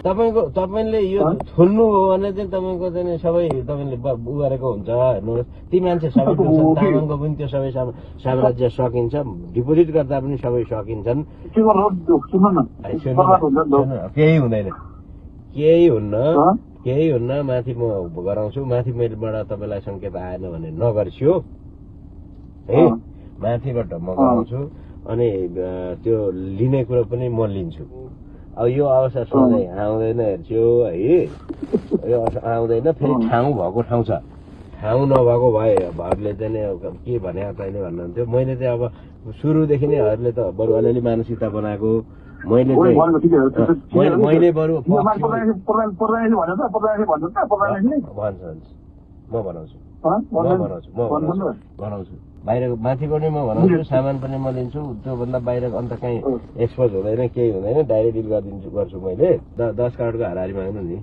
तपाईले यो छोड्नु हो भने चाहिँ तपाईको चाहिँ सबै तपाईले उ गरेको हुन्छ। हेर्नुहोस् ती मान्छे सबै तामाङको पनि त्यो सबै साम्राज्य सकिन्छ, डिपोजिट गर्दा पनि सबै सकिन्छन्। केही हुँदैन, केही हुन्न। माथि म गराउँछु, माथि मेलबाट तपाईँलाई सङ्केत आएन भने नगर्सियो है, माथिबाट म गराउँछु अनि त्यो लिने कुरो पनि म लिन्छु। अब यो अवस्था सधैँ आउँदैन हेर्छु है, यो आउँदैन। फेरि ठाउँ भएको ठाउँ छ, ठाउँ नभएको भएहरूले चाहिँ के भने तैँले भन्नुहुन्थ्यो। मैले चाहिँ अब सुरुदेखि नैहरूले त बरु अलिअलि मानसिकता बनाएको, मैले बरु भन्छ म बनाउँछु बाहिरको माथिको नै म बनाउँछु, सामान पनि म लिन्छु। त्योभन्दा बाहिर अन्त कहीँ एक्सपोज हुँदैन, केही हुँदैन, डाइरेक्ट डिल गर्छु मैले। 10 करोडको हाराहारी माग्नु नि।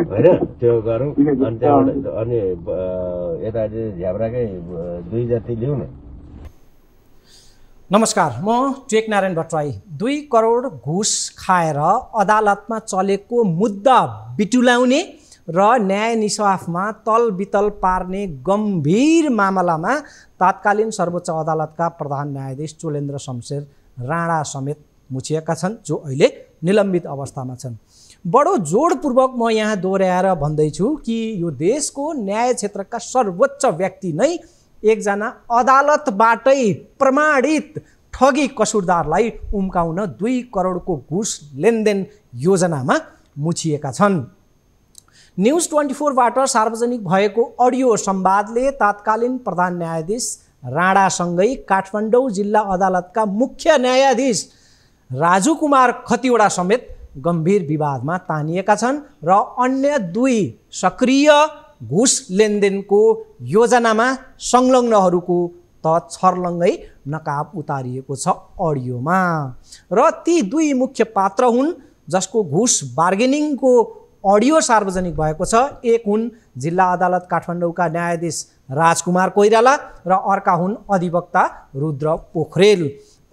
होइन त्यो गरौँ अनि त्यहाँबाट अनि यता झ्याब्राकै 2 जति लिउँ न। नमस्कार, म टेकनारायण भट्टराई। 2 करोड घुस खाएर अदालतमा चलेको मुद्दा बिटुलाउने र न्याय निस्वाफमा तलबितल पार्ने गम्भीर मामलामा तात्कालीन सर्वोच्च अदालतका प्रधान न्यायाधीश चोलेन्द्र शमशेर राणा समेत मुछिएका छन्, जो अहिले निलम्बित अवस्थामा छन्। बडो जोडपूर्वक म यहाँ दोहोऱ्याएर भन्दैछु कि यो देशको न्याय क्षेत्रका सर्वोच्च व्यक्ति नै एकजना अदालतबाटै प्रमाणित ठगी कसुरदारलाई उम्काउन 2 करोडको घुस लेनदेन योजनामा मुछिएका छन्। न्युज 24बाट सार्वजनिक भएको अडियो संवादले तात्कालीन प्रधान न्यायाधीश राणासँगै काठमाडौँ जिल्ला अदालतका मुख्य न्यायाधीश राजु कुमार खतिवडा समेत गम्भीर विवादमा तानिएका छन् र अन्य 2 सक्रिय घुस लेनदेनको योजनामा संलग्नहरूको त छर्लङ्गै नकाब उतारिएको छ अडियोमा। र ती 2 मुख्य पात्र हुन् जसको घुस बार्गेनिङको अडियो सार्वजनिक भएको छ। एक हुन् जिल्ला अदालत काठमाडौँका न्यायाधीश राजकुमार कोइराला र अर्का हुन् अधिवक्ता रुद्र पोखरेल।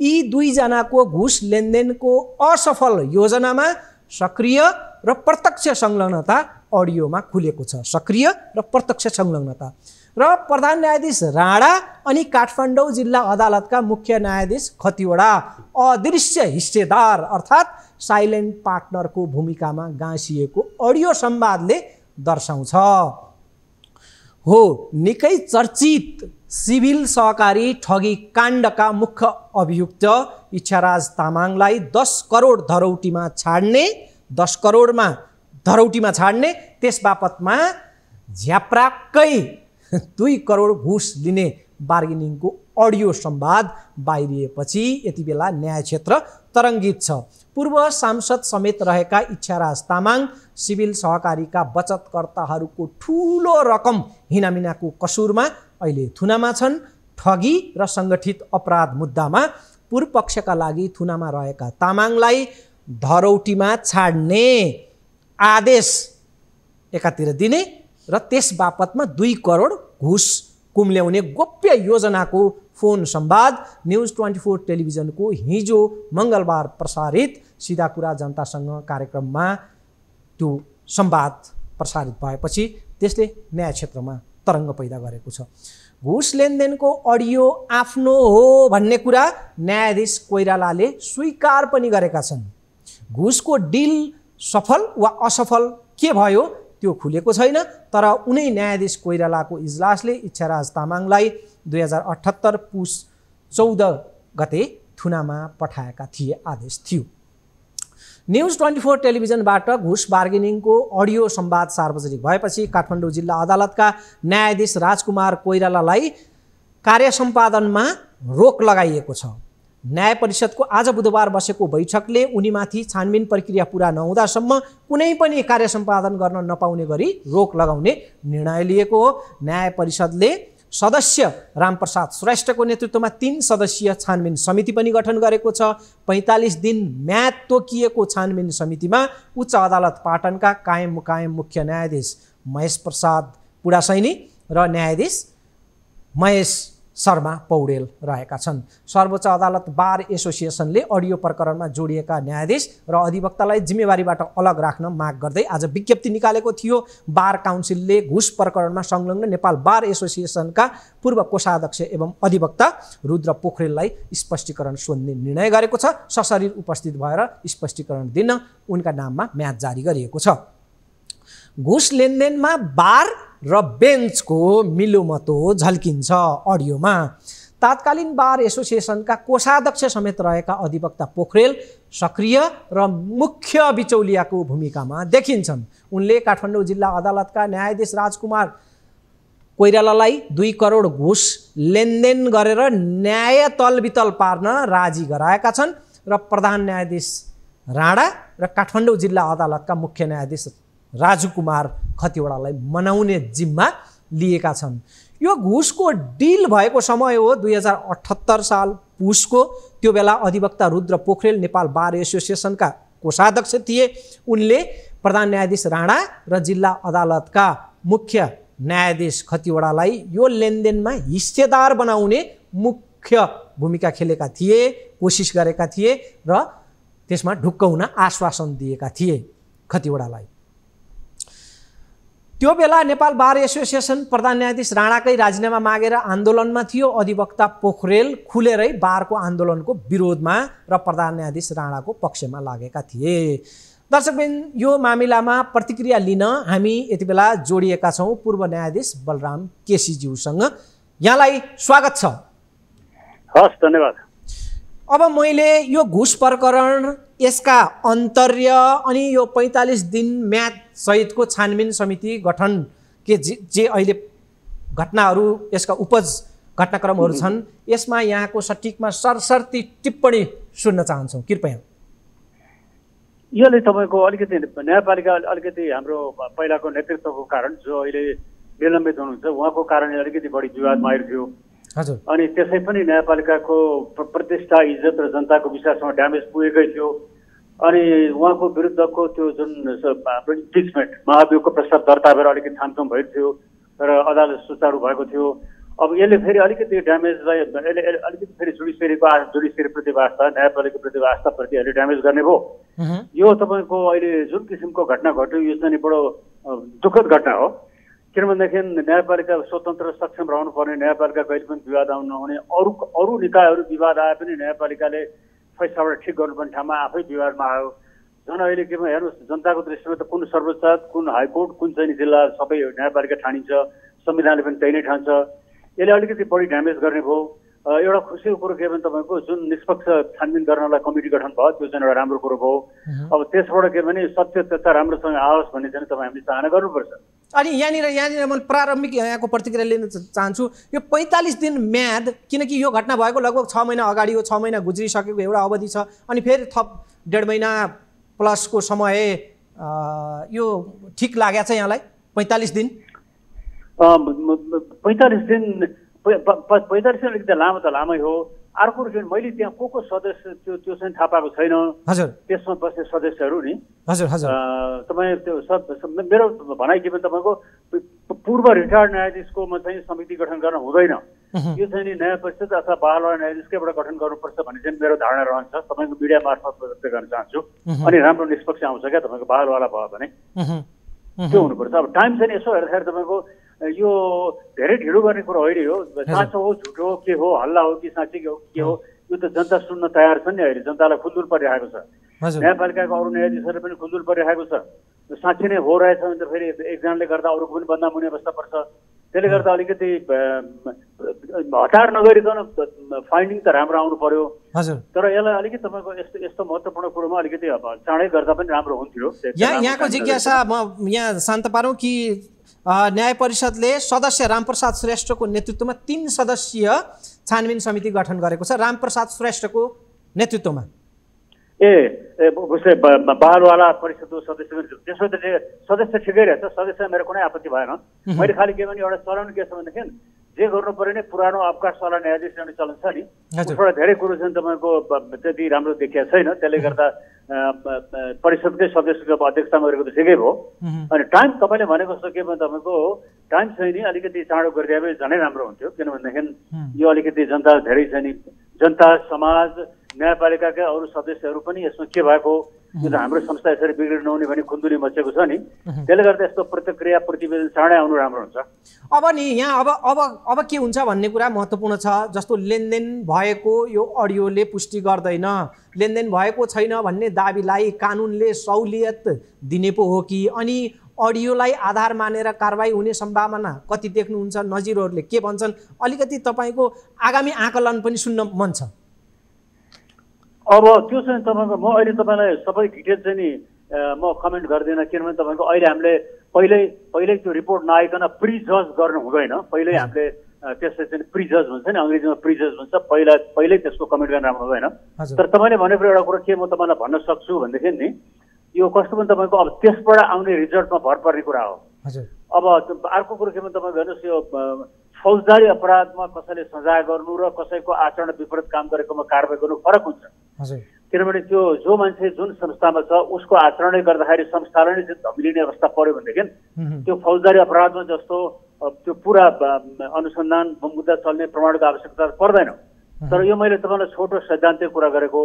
यी 2 जनाको घुस लेनदेनको असफल योजनामा सक्रिय र प्रत्यक्ष संलग्नता अडियोमा खुलेको छ। सक्रिय र प्रत्यक्ष संलग्नता र प्रधान न्यायाधीश राणा अनि काठमाडौँ जिल्ला अदालतका मुख्य न्यायाधीश खतिवडा अदृश्य हिस्सेदार अर्थात् साइलेन्ट पार्टनरको भूमिकामा गाँसिएको अडियो संवादले दर्शाउँछ। हो, निकै चर्चित सिभिल सहकारी ठगी काण्डका मुख्य अभियुक्त इच्छाराज तामाङलाई 10 करोड धरौटीमा छाड्ने, 10 करोडमा धरौटीमा छाड्ने, त्यस बापतमा झ्याप्राक्कै 2 करोड घुस लिने बार्गेनिङको अडियो संवाद बाहिरिएपछि यति बेला न्याय क्षेत्र तरङ्गित छ। पूर्व सांसद समेत रहेका इच्छाराज तामाङ सिभिल सहकारीका बचतकर्ताहरूको ठूलो रकम हिनामिनाको कसुरमा अहिले थुनामा छन्। ठगी र सङ्गठित अपराध मुद्दामा पूर्वपक्षका लागि थुनामा रहेका तामाङलाई धरौटीमा छाड्ने आदेश एकातिर दिने र त्यस बापतमा 2 करोड घुस कुम्ल्याउने गोप्य योजनाको फोन संवाद न्युज 24 टेलिभिजनको हिजो मङ्गलबार प्रसारित सिधा कुरा जनतासँग कार्यक्रममा त्यो संवाद प्रसारित भएपछि त्यसले न्याय क्षेत्रमा तरङ्ग पैदा गरेको छ। घुस लेनदेनको अडियो आफ्नो हो भन्ने कुरा न्यायाधीश कोइरालाले स्वीकार पनि गरेका छन्। घुसको डिल सफल वा असफल के भयो त्यो खुलेको छैन, तर उनै न्यायाधीश कोइरालाको इजलासले इच्छाराज तामाङलाई 2078 पुस 14 गते थुनामा पठाएका थिए, आदेश थियो। न्युज 24 टेलिभिजनबाट घुस बार्गेनिङको अडियो संवाद सार्वजनिक भएपछि काठमाडौँ जिल्ला अदालतका न्यायाधीश राजकुमार कोइरालालाई कार्य सम्पादनमा रोक लगाइएको छ। न्याय परिषदको आज बुधबार बसेको बैठकले उनीमाथि छानबिन प्रक्रिया पुरा नहुँदासम्म कुनै पनि कार्य सम्पादन गर्न नपाउने गरी रोक लगाउने निर्णय लिएको हो। न्याय परिषदले सदस्य रामप्रसाद श्रेष्ठको नेतृत्वमा 3 सदस्यीय छानबिन समिति पनि गठन गरेको छ। 45 दिन म्याद तोकिएको छानबिन समितिमा उच्च अदालत पाटनका कायम मुकायम मुख्य न्यायाधीश महेश प्रसाद पुडासैनी र न्यायाधीश महेश शर्मा पौडेल रहेका छन्। सर्वोच्च अदालत बार एसोसिएसनले अडियो प्रकरणमा जोडिएका न्यायाधीश र अधिवक्तालाई जिम्मेवारीबाट अलग राख्न माग गर्दै आज विज्ञप्ति निकालेको थियो। बार काउन्सिलले घुस प्रकरणमा संलग्न नेपाल बार एसोसिएसनका पूर्व कोषाध्यक्ष एवं अधिवक्ता रुद्र पोखरेललाई स्पष्टीकरण सोध्ने निर्णय गरेको छ। सशरीर उपस्थित भएर स्पष्टीकरण दिन उनका नाममा म्याद जारी गरिएको छ। घुस लेनदेनमा बार र बेन्चको मिलोमतो झल्किन्छ अडियोमा। तात्कालीन बार एसोसिएसनका कोषाध्यक्ष समेत रहेका अधिवक्ता पोखरेल सक्रिय र मुख्य बिचौलियाको भूमिकामा देखिन्छन्। उनले काठमाडौँ जिल्ला अदालतका न्यायाधीश राजकुमार कोइरालालाई 2 करोड घुस लेनदेन गरेर न्याय तलबितल पार्न राजी गराएका छन् र प्रधान न्यायाधीश राणा र काठमाडौँ जिल्ला अदालतका मुख्य न्यायाधीश राजकुमार खतिवडालाई मनाउने जिम्मा लिएका छन्। यो घुसको डिल भएको समय हो 2078 साल पुसको। त्यो बेला अधिवक्ता रुद्र पोखरेल नेपाल बार एसोसिएसनका कोषाध्यक्ष थिए। उनले प्रधान न्यायाधीश राणा र जिल्ला अदालतका मुख्य न्यायाधीश खतिवडालाई यो लेनदेनमा हिस्सेदार बनाउने मुख्य भूमिका खेलेका थिए, कोसिस गरेका थिए र त्यसमा ढुक्क हुन आश्वासन दिएका थिए खतिवडालाई। त्यो बेला नेपाल बार एसोसिएसन प्रधान न्यायाधीश राणाकै राजीनामा मागेर आन्दोलनमा थियो। अधिवक्ता पोखरेल खुलेरै बारको आन्दोलनको विरोधमा र प्रधान न्यायाधीश राणाको पक्षमा लागेका थिए। दर्शकबिन, यो मामिलामा प्रतिक्रिया लिन हामी यति बेला जोडिएका छौँ पूर्व न्यायाधीश बलराम केसीज्यूसँग। यहाँलाई स्वागत छ। हस्, धन्यवाद। अब मैले यो घुस प्रकरण, यसका अन्तर्य अनि यो 45 दिन म्याद सहितको छानबिन समिति गठन के जे अहिले घटनाहरू, यसका उपज घटनाक्रमहरू छन्, यसमा यहाँको सटिकमा सरसर्ती टिप्पणी सुन्न चाहन्छौँ, कृपया। यसले तपाईँको अलिकति न्यायपालिका अलिकति हाम्रो पहिलाको नेतृत्वको कारण जो अहिले निलम्बित हुनुहुन्छ उहाँको कारणले अलिकति बढी विवादमा आइरह्यो। हजुर। अनि त्यसै पनि न्यायपालिकाको प्रतिष्ठा, इज्जत र जनताको विश्वासमा ड्यामेज पुगेकै थियो। अनि उहाँको विरुद्धको त्यो जुन इम्पिचमेन्ट महाभियोगको प्रस्ताव दर्ता भएर अलिकति थामथुम भएको थियो र अदालत सुचारू भएको थियो। अब यसले फेरि अलिकति ड्यामेजलाई यसले अलिकति फेरि जुडिसियरीप्रति आस्था, न्यायपालिकाप्रति आस्थाप्रति अहिले ड्यामेज गर्ने भयो। यो तपाईँको अहिले जुन किसिमको घटना घट्यो यो चाहिँ बडो दुःखद घटना हो। किनभनेदेखि न्यायपालिका स्वतन्त्र सक्षम रहनुपर्ने, न्यायपालिका कहिले पनि विवाद आउनु नहुने, अरू निकायहरू विवाद आए पनि न्यायपालिकाले फैसलाबाट ठिक गर्नुपर्ने ठाउँमा आफै विवादमा आयो। झन् अहिले के हेर्नुहोस्, जनताको दृष्टिमा त कुन सर्वोच्च, कुन हाइकोर्ट, कुन चाहिँ जिल्ला सबै न्यायपालिका ठानिन्छ, संविधानले पनि त्यही नै ठान्छ। यसले अलिकति बढी ड्यामेज गर्ने भयो। एउटा खुसीको कुरो के भने तपाईँको जुन निष्पक्ष छानबिन गर्नलाई कमिटी गठन भयो त्यो चाहिँ एउटा राम्रो कुरो भयो। अब त्यसबाट के भने सत्य तथ्य राम्रोसँग आओस् भन्ने चाहिँ तपाईँ हामीले चाहना गर्नुपर्छ। अनि यहाँनिर मैले प्रारम्भिक यहाँको प्रतिक्रिया लिन चाहन्छु। यो 45 दिन म्याद, किनकि यो घटना भएको लगभग 6 महिना अगाडि हो, 6 महिना गुज्रिसकेको एउटा अवधि छ, अनि फेरि थप 1.5 महिना प्लसको समय यो ठिक लागेको छ यहाँलाई 45 दिन? 45 दिन अलिकति लामो त लामै हो। अर्को मैले त्यहाँ को सदस्य त्यो चाहिँ थाहा पाएको छैन। हजुर। त्यसमा बस्ने सदस्यहरू नि। हजुर हजुर। तपाईँ त्यो मेरो भनाइ के भने तपाईँको पूर्व रिटायर्ड न्यायाधीशको चाहिँ समिति गठन गर्न हुँदैन। यो चाहिँ नि न्याय परिषद अथवा बहालवाला न्यायाधीशकैबाट गठन गर्नुपर्छ भन्ने चाहिँ मेरो धारणा रहन्छ। तपाईँको मिडिया मार्फत व्यक्त गर्न चाहन्छु। अनि राम्रो निष्पक्ष आउँछ क्या तपाईँको बहालवाला भयो भने त्यो हुनुपर्छ। अब टाइम चाहिँ यसो हेर्दाखेरि तपाईँको यो धेरै ढिलो गर्ने कुरो होइन। यो साँचो हो, झुटो हो, के हो, हल्ला हो कि साँच्चै हो के हो, यो त जनता सुन्न तयार छन् नि। अहिले जनतालाई खुल्दुल परिरहेको छ। न्यायपालिकाको अरू न्यायाधीशहरू पनि खुल्दुल परिरहेको छ। साँच्चै नै हो रहेछ भने त फेरि एकजनाले गर्दा अरूको पनि बदनाम हुने अवस्था पर्छ। त्यसले गर्दा अलिकति हतार नगरिकन फाइन्डिङ त राम्रो आउनु पर्यो। तर यसलाई अलिकति तपाईँको यस्तो महत्त्वपूर्ण कुरोमा अलिकति चाँडै गर्दा पनि राम्रो हुन्थ्यो। यहाँको जिज्ञासा म यहाँ शान्त पारौँ कि न्याय परिषदले सदस्य रामप्रसाद श्रेष्ठको नेतृत्वमा 3 सदस्यीय छानबिन समिति गठन गरेको छ, रामप्रसाद श्रेष्ठको नेतृत्वमा। बहालवाला परिषदको सदस्य त्यसो त सदस्य ठिकै रहेछ, सदस्य मेरो कुनै आपत्ति भएन। मैले खालि के भने एउटा चलन के छ भनेदेखि जे गर्नु पर्यो नै पुरानो अवकाशवाला न्यायाधीश ल्याउने चलन छ नि, हजुर। उसबाट धेरै कुरो चाहिँ तपाईँको त्यति राम्रो देखिएको छैन। त्यसले गर्दा परिषदकै सदस्यको अध्यक्षतामा गरेको त ठिकै भयो। अनि टाइम तपाईँले भनेको जस्तो के भने तपाईँको टाइम चाहिँ नि अलिकति चाँडो गरिदिए भए झनै राम्रो हुन्थ्यो। किनभनेदेखि यो अलिकति जनता धेरै छ नि, जनता समाज न्यायपालिकाका अरू सदस्यहरू पनि यसमा के भएको, यो त हाम्रो संस्था यसरी बिग्रिनु नहुने भने खुन्दुली मचेको छ नि। त्यसले गर्दा यस्तो प्रतिक्रिया प्रतिवेदन चाँडै आउनु राम्रो हुन्छ। अब नि यहाँ अब के हुन्छ भन्ने कुरा महत्त्वपूर्ण छ। जस्तो लेनदेन भएको यो अडियोले पुष्टि गर्दैन, लेनदेन भएको छैन भन्ने दाबीलाई कानुनले सहुलियत दिने पो हो कि, अनि अडियोलाई आधार मानेर कारबाही हुने सम्भावना कति देख्नुहुन्छ? नजिरहरूले के भन्छन्? अलिकति तपाईँको आगामी आकलन पनि सुन्न मन छ। अब त्यो चाहिँ तपाईँको म अहिले तपाईँलाई सबै डिटेल चाहिँ नि म कमेन्ट गर्दिनँ। किनभने तपाईँको अहिले हामीले पहिल्यै त्यो रिपोर्ट नआइकन प्रिजज गर्नु हुँदैन। पहिल्यै हामीले त्यसलाई चाहिँ प्रिजज भन्छ नि, अङ्ग्रेजीमा प्रिजज भन्छ। पहिल्यै त्यसको कमेन्ट गर्न राम्रो हुँदैन। तर तपाईँले भनेको एउटा कुरो के म तपाईँलाई भन्न सक्छु भनेदेखि नि, यो कस्तो पनि तपाईँको अब त्यसबाट आउने रिजल्टमा भर पर्ने कुरा हो। अब अर्को कुरो के भने तपाईँको हेर्नुहोस्, यो फौजदारी अपराधमा कसैले सजाय गर्नु र कसैको आचरण विपरीत काम गरेकोमा कारबाही गर्नु फरक हुन्छ। किनभने त्यो जो मान्छे जुन संस्थामा छ उसको आचरणले गर्दाखेरि संस्थालाई नै चाहिँ धमिलिने अवस्था पर्यो भनेदेखि त्यो फौजदारी अपराधमा जस्तो त्यो पुरा अनुसन्धान मुद्दा चल्ने प्रमाणको आवश्यकता पर्दैन। तर यो मैले तपाईँलाई छोटो सैद्धान्तिक कुरा गरेको,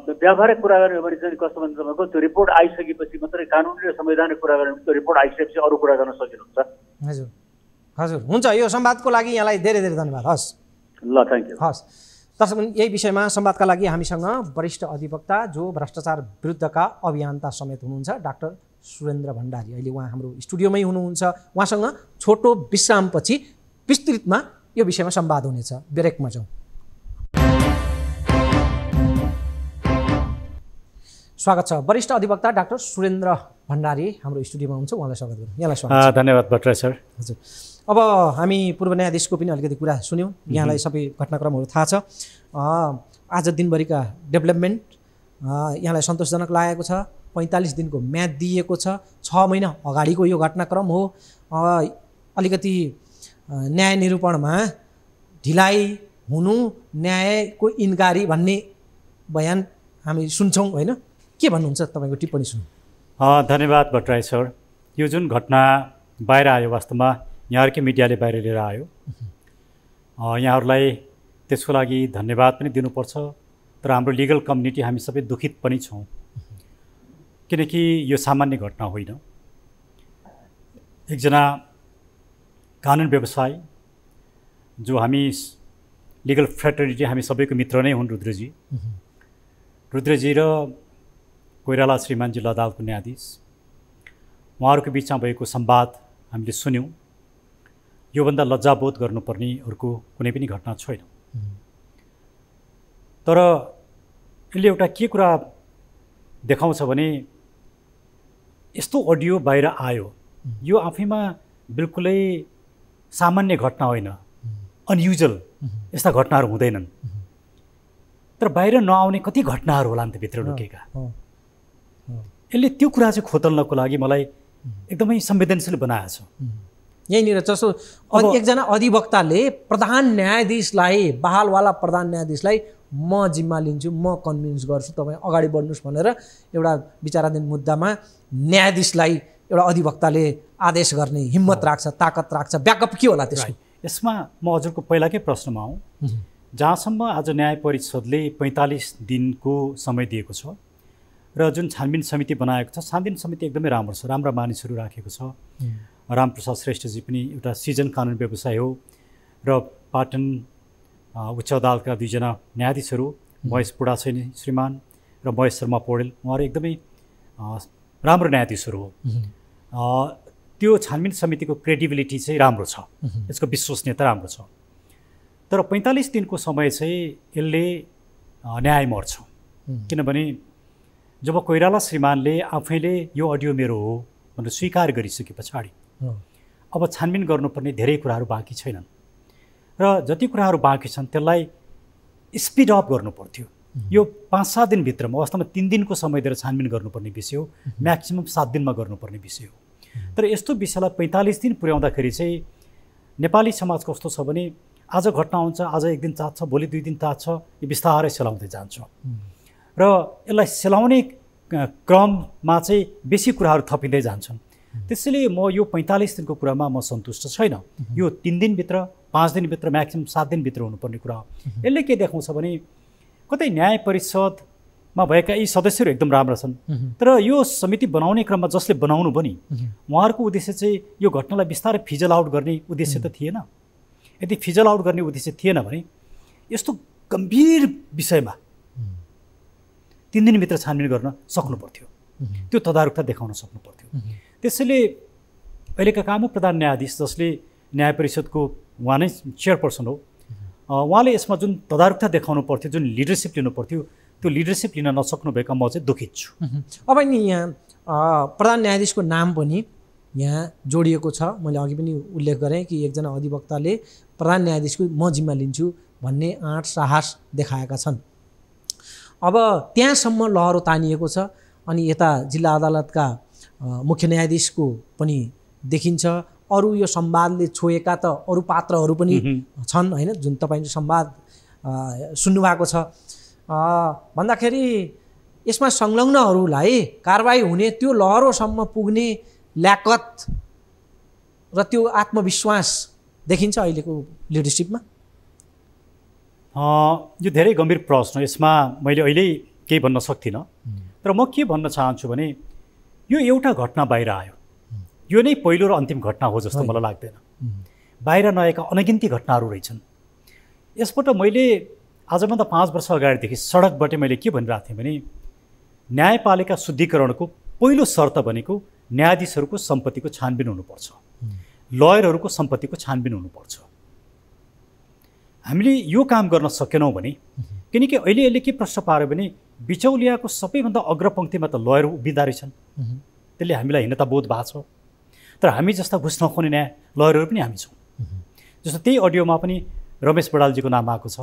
व्यावहारिक कुरा गर्ने हो भने चाहिँ कस्तो भने तपाईँको त्यो रिपोर्ट आइसकेपछि मात्रै कानुनी र संवैधानिक कुरा गर्ने, त्यो रिपोर्ट आइसकेपछि अरू कुरा गर्न सजिलो हुन्छ। हजुर हजुर, हुन्छ। यो संवादको लागि यहाँलाई धेरै धेरै धन्यवाद। हस् ल, थ्याङ्क यू। हस् दर्शक, यही विषयमा संवादका लागि हामीसँग वरिष्ठ अधिवक्ता जो भ्रष्टाचार विरुद्धका अभियन्ता समेत हुनुहुन्छ डाक्टर सुरेन्द्र भण्डारी अहिले उहाँ हाम्रो स्टुडियोमै हुनुहुन्छ। उहाँसँग छोटो विश्रामपछि विस्तृतमा यो विषयमा संवाद हुनेछ। ब्रेकमा जाउँ। स्वागत छ। वरिष्ठ अधिवक्ता डाक्टर सुरेन्द्र भण्डारी हाम्रो स्टुडियोमा हुनुहुन्छ, उहाँलाई स्वागत गरौँ। यहाँलाई स्वागत। धन्यवाद भट्टराई सर। हजुर, अब हामी पूर्व न्यायाधीशको पनि अलिकति कुरा सुन्यौँ। यहाँलाई सबै घटनाक्रमहरू थाहा छ। आज दिनभरिका डेभलपमेन्ट यहाँलाई सन्तोषजनक लागेको छ। 45 दिनको म्याद दिएको छ। 6 महिना अगाडिको यो घटनाक्रम हो। अलिकति न्याय निरूपणमा ढिलाइ हुनु, न्यायको इन्कारी भन्ने बयान हामी सुन्छौँ होइन? के भन्नुहुन्छ तपाईँको टिप्पणी सुन्नु? धन्यवाद भट्टराई सर। यो जुन घटना बाहिर आयो वास्तवमा यहाँहरूकै मिडियाले बाहिर लिएर आयो। यहाँहरूलाई त्यसको लागि धन्यवाद पनि दिनुपर्छ। तर हाम्रो लिगल कम्युनिटी हामी सबै दुखित पनि छौँ, किनकि यो सामान्य घटना होइन। एकजना कानुन व्यवसायी जो हामी लिगल फ्रेटर्निटी हामी सबैको मित्र नै हुन्, रुद्रजी र कोइराला श्रीमान जिल्ला अदालतको न्यायाधीश, उहाँहरूको बिचमा भएको संवाद हामीले सुन्यौँ। योभन्दा लज्जाबोध गर्नुपर्ने अर्को कुनै पनि घटना छैन। तर यसले एउटा के कुरा देखाउँछ भने यस्तो अडियो बाहिर आयो, यो आफैमा बिल्कुलै सामान्य घटना होइन, अनयुजुअल। यस्ता घटनाहरू हुँदैनन्। तर बाहिर नआउने कति घटनाहरू होला नि त भित्र लुकेका। यसले त्यो कुरा चाहिँ खोतल्नको लागि मलाई एकदमै संवेदनशील बनाएको छ। यहीँनिर जस्तो एकजना अधिवक्ताले प्रधान न्यायाधीशलाई, बहालवाला प्रधान न्यायाधीशलाई म जिम्मा लिन्छु, म कन्भिन्स गर्छु, तपाईँ अगाडि बढ्नुहोस् भनेर एउटा विचाराधीन मुद्दामा न्यायाधीशलाई एउटा अधिवक्ताले आदेश गर्ने हिम्मत राख्छ, ताकत राख्छ। ब्याकअप के होला त्यसको? यसमा म हजुरको पहिलाकै प्रश्नमा आउँ। जहाँसम्म आज न्याय परिषदले 45 दिनको समय दिएको छ र जुन छानबिन समिति बनाएको छ, छानबिन समिति एकदमै राम्रो छ, राम्रा मानिसहरू राखेको छ। रामप्रसाद श्रेष्ठजी पनि एउटा सिजन कानुन व्यवसायी हो र पाटन उच्च अदालतका 2 जना न्यायाधीशहरू महेश बुढाछैनी श्रीमान र महेश शर्मा पौडेल, उहाँहरू एकदमै राम्रो न्यायाधीशहरू हो। त्यो छानबिन समितिको क्रेडिबिलिटी चाहिँ राम्रो छ, यसको विश्वसनीयता राम्रो छ। तर 45 दिनको समय चाहिँ यसले न्याय मर्छ। किनभने जब कोइराला श्रीमानले आफैले यो अडियो मेरो हो भनेर स्वीकार गरिसके पछाडि अब छानबिन गर्नुपर्ने धेरै कुराहरू बाँकी छैनन् र जति कुराहरू बाँकी छन् त्यसलाई स्पिड अप गर्नु पर्थ्यो। यो 5-7 दिनभित्रमा, वास्तवमा 3 दिनको समय दिएर छानबिन गर्नुपर्ने विषय हो, म्याक्सिमम 7 दिनमा गर्नुपर्ने विषय हो। तर यस्तो विषयलाई 45 दिन पुर्याउँदाखेरि चाहिँ नेपाली समाज कस्तो छ भने आज घटना हुन्छ, आज एक दिन तात्छ, भोलि 2 दिन तात्छ, यो बिस्तारै सेलाउँदै जान्छ र यसलाई सेलाउने क्रममा चाहिँ बेसी कुराहरू थपिँदै जान्छन्। त्यसैले म यो 45 दिनको कुरामा म सन्तुष्ट छैन। यो 3 दिनभित्र, 5 दिनभित्र, म्याक्सिमम 7 दिनभित्र हुनुपर्ने कुरा हो। यसले के देखाउँछ भने कतै न्याय परिषदमा भएका यी सदस्यहरू एकदम राम्रा छन्, तर यो समिति बनाउने क्रममा जसले बनाउनु पनि उहाँहरूको उद्देश्य चाहिँ यो घटनालाई बिस्तारै फिजल आउट गर्ने उद्देश्य त थिएन। यदि फिजल आउट गर्ने उद्देश्य थिएन भने यस्तो गम्भीर विषयमा 3 दिनभित्र छानबिन गर्न सक्नु पर्थ्यो, त्यो तदारुकता देखाउन सक्नु पर्थ्यो। त्यसैले अहिलेका कामु प्रधान न्यायाधीश जसले न्याय परिषदको उहाँ नै चेयरपर्सन हो, उहाँले यसमा जुन तदारुकता देखाउनु पर्थ्यो, जुन लिडरसिप लिनु पर्थ्यो, त्यो लिडरसिप लिन नसक्नु भएका म चाहिँ दुखित छु। अब नि यहाँ प्रधान न्यायाधीशको नाम पनि यहाँ जोडिएको छ। मैले अघि पनि उल्लेख गरेँ कि एकजना अधिवक्ताले प्रधान न्यायाधीशको म जिम्मा लिन्छु भन्ने आँट साहस देखाएका छन्। अब त्यहाँसम्म लहरो तानिएको छ। अनि यता जिल्ला अदालतका मुख्य न्यायाधीशको पनि देखिन्छ। अरू यो संवादले छोएका त अरू पात्रहरू पनि छन् होइन, जुन तपाईँले संवाद सुन्नुभएको छ भन्दाखेरि यसमा संलग्नहरूलाई कारबाही हुने त्यो लहरोसम्म पुग्ने ल्याकत र त्यो आत्मविश्वास देखिन्छ अहिलेको लिडरसिपमा। यो धेरै गम्भीर प्रश्न, यसमा मैले अहिले केही भन्न सक्दिनँ। तर म के भन्न चाहन्छु भने यो एउटा घटना बाहिर आयो, यो नै पहिलो र अन्तिम घटना हो जस्तो मलाई लाग्दैन। बाहिर नआएका अनगिन्ती घटनाहरू रहेछन्। यसबाट मैले आजभन्दा 5 वर्ष अगाडिदेखि सडकबाट मैले के भनिरहेको थिएँ भने न्यायपालिका शुद्धिकरणको पहिलो शर्त भनेको न्यायाधीशहरूको सम्पत्तिको छानबिन हुनुपर्छ, लयरहरूको सम्पत्तिको छानबिन हुनुपर्छ। हामीले यो काम गर्न सकेनौँ भने, किनकि अहिले के प्रश्न पार्यो भने बिचौलियाको सबैभन्दा अग्रपङ्क्तिमा त लयर उभिँदा रहेछन्, त्यसले हामीलाई हिन्नता बोध भएको छ। तर हामी जस्ता घुस नखुवाउने न्याय लयरहरू पनि हामी छौँ। जस्तो त्यही अडियोमा पनि रमेश बडालजीको नाम आएको छ।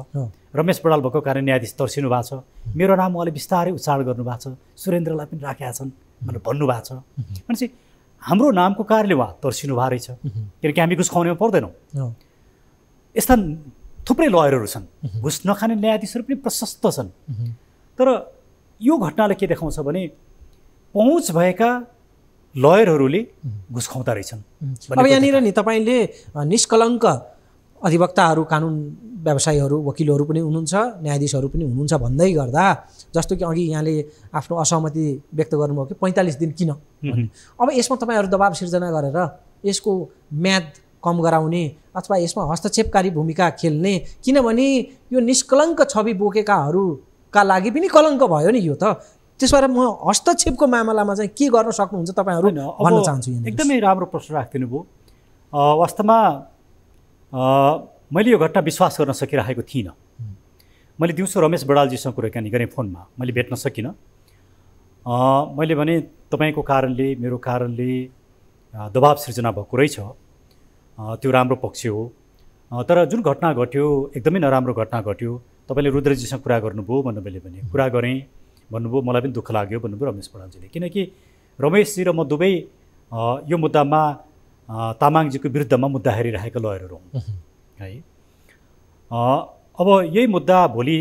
रमेश बडाल भएको कारण न्यायाधीश तर्सिनु भएको छ। मेरो नाम उहाँले बिस्तारै उच्चारण गर्नुभएको छ, सुरेन्द्रलाई पनि राखेका छन् भनेर भन्नुभएको छ। भनेपछि हाम्रो नामको कारणले उहाँ तर्सिनु भएको रहेछ, किनकि हामी घुस खुवाउनेमा पर्दैनौँ। यस्ता थुप्रै लयरहरू छन्, घुस नखाने न्यायाधीशहरू पनि प्रशस्त छन्। तर यो घटनाले के देखाउँछ भने पहुँच भएका लयरहरूले घुस खुवाउँदा रहेछन्। अब यहाँनिर नि तपाईँले निष्कलङ्क अधिवक्ताहरू, कानुन व्यवसायीहरू, वकिलहरू पनि हुनुहुन्छ, न्यायाधीशहरू पनि हुनुहुन्छ भन्दै गर्दा, जस्तो कि अघि यहाँले आफ्नो असहमति व्यक्त गर्नुभयो कि 45 दिन किन, अब यसमा तपाईँहरू दबाब सिर्जना गरेर यसको म्याद कम गराउने अथवा यसमा हस्तक्षेपकारी भूमिका खेल्ने, किनभने यो निष्कलङ्क छवि बोकेकाहरूका लागि पनि कलङ्क भयो नि यो त। त्यस भएर म हस्तक्षेपको मामलामा चाहिँ के गर्न सक्नुहुन्छ तपाईँहरू भन्न चाहन्छु। एकदमै राम्रो प्रश्न राखिदिनु भयो। वास्तवमा मैले यो घटना विश्वास गर्न सकिरहेको थिइनँ। मैले दिउँसो रमेश बडालजीसँग कुराकानी गरेँ फोनमा, मैले भेट्न सकिनँ। मैले भने तपाईँको कारणले, मेरो कारणले दबाब सिर्जना भएको रहेछ, त्यो राम्रो पक्ष हो। तर जुन घटना घट्यो एकदमै नराम्रो घटना घट्यो। तपाईँले रुद्रजीसँग कुरा गर्नुभयो भन्नु मैले भने कुरा गरेँ भन्नुभयो, मलाई पनि दुःख लाग्यो भन्नुभयो रमेश बडालजीले। किनकि रमेशजी र म दुवै यो मुद्दामा तामाङजीको विरुद्धमा मुद्दा हेरिरहेका लयरहरू हौँ है। अब यही मुद्दा भोलि